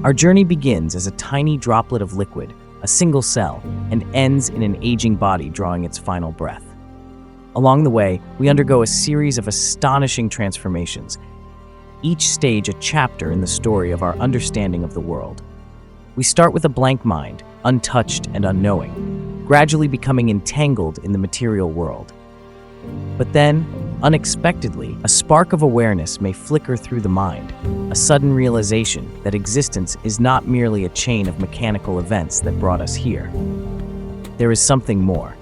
Our journey begins as a tiny droplet of liquid, a single cell, and ends in an aging body drawing its final breath. Along the way, we undergo a series of astonishing transformations, each stage a chapter in the story of our understanding of the world. We start with a blank mind, untouched and unknowing, gradually becoming entangled in the material world. But then, unexpectedly, a spark of awareness may flicker through the mind, a sudden realization that existence is not merely a chain of mechanical events that brought us here. There is something more,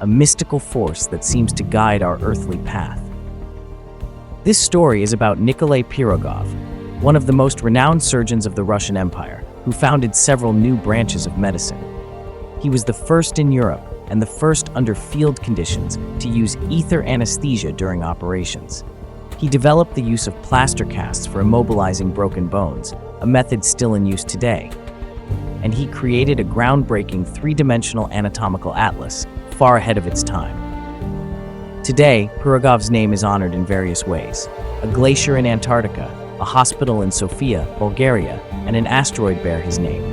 a mystical force that seems to guide our earthly path. This story is about Nikolai Pirogov, one of the most renowned surgeons of the Russian Empire, who founded several new branches of medicine. He was the first in Europe and the first under field conditions to use ether anesthesia during operations. He developed the use of plaster casts for immobilizing broken bones, a method still in use today. And he created a groundbreaking three-dimensional anatomical atlas, far ahead of its time. Today, Pirogov's name is honored in various ways: a glacier in Antarctica, a hospital in Sofia, Bulgaria, and an asteroid bear his name.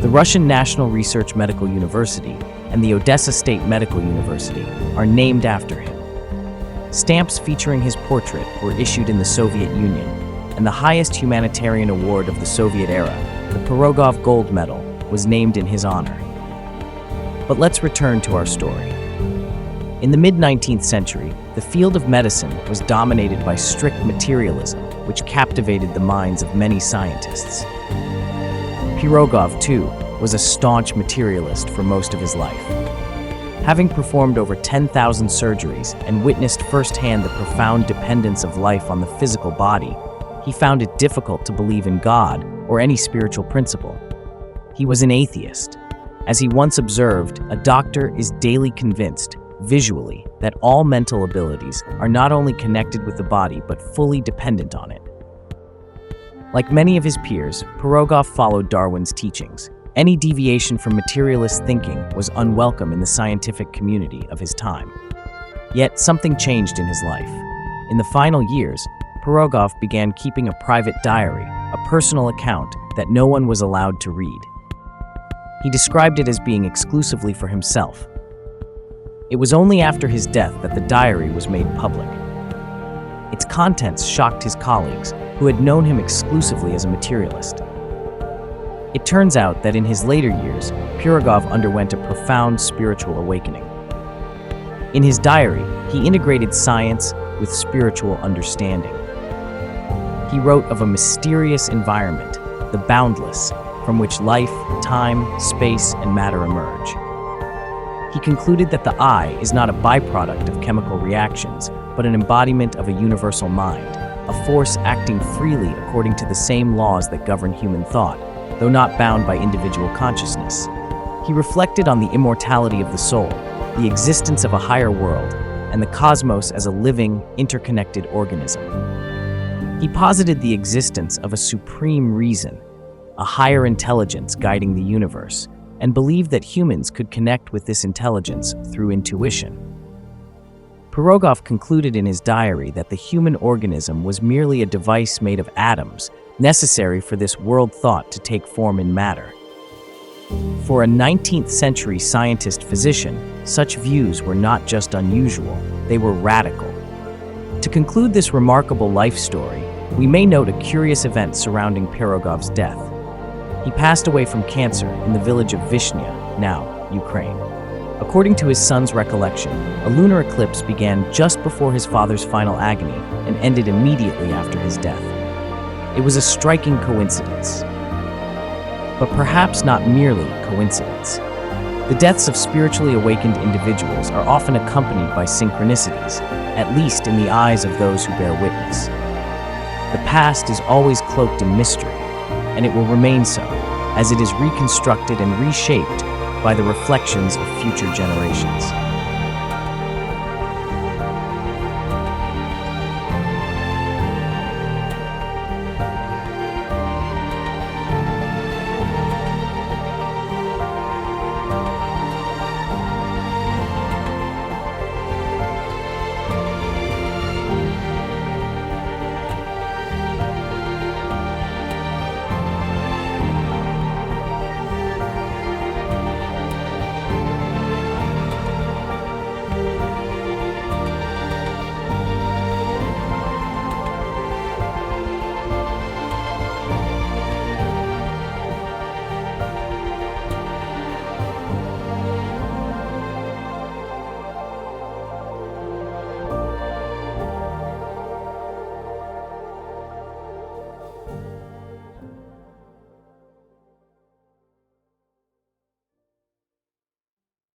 The Russian National Research Medical University and the Odessa State Medical University are named after him. Stamps featuring his portrait were issued in the Soviet Union, and the highest humanitarian award of the Soviet era, the Pirogov Gold Medal, was named in his honor. But let's return to our story. In the mid-19th century, the field of medicine was dominated by strict materialism, which captivated the minds of many scientists. Pirogov, too, was a staunch materialist for most of his life. Having performed over 10,000 surgeries and witnessed firsthand the profound dependence of life on the physical body, he found it difficult to believe in God or any spiritual principle. He was an atheist. As he once observed, a doctor is daily convinced, visually, that all mental abilities are not only connected with the body but fully dependent on it. Like many of his peers, Pirogov followed Darwin's teachings. Any deviation from materialist thinking was unwelcome in the scientific community of his time. Yet something changed in his life. In the final years, Pirogov began keeping a private diary, a personal account that no one was allowed to read. He described it as being exclusively for himself. It was only after his death that the diary was made public. Its contents shocked his colleagues, who had known him exclusively as a materialist. It turns out that in his later years, Pirogov underwent a profound spiritual awakening. In his diary, he integrated science with spiritual understanding. He wrote of a mysterious environment, the boundless, from which life, time, space, and matter emerge. He concluded that the I is not a byproduct of chemical reactions, but an embodiment of a universal mind, a force acting freely according to the same laws that govern human thought, though not bound by individual consciousness. He reflected on the immortality of the soul, the existence of a higher world, and the cosmos as a living, interconnected organism. He posited the existence of a supreme reason, a higher intelligence guiding the universe, and believed that humans could connect with this intelligence through intuition. Pirogov concluded in his diary that the human organism was merely a device made of atoms, necessary for this world thought to take form in matter. For a 19th century scientist-physician, such views were not just unusual, they were radical. To conclude this remarkable life story, we may note a curious event surrounding Pirogov's death. He passed away from cancer in the village of Vyshnya, now Ukraine. According to his son's recollection, a lunar eclipse began just before his father's final agony and ended immediately after his death. It was a striking coincidence, but perhaps not merely coincidence. The deaths of spiritually awakened individuals are often accompanied by synchronicities, at least in the eyes of those who bear witness. The past is always cloaked in mystery, and it will remain so, as it is reconstructed and reshaped by the reflections of future generations.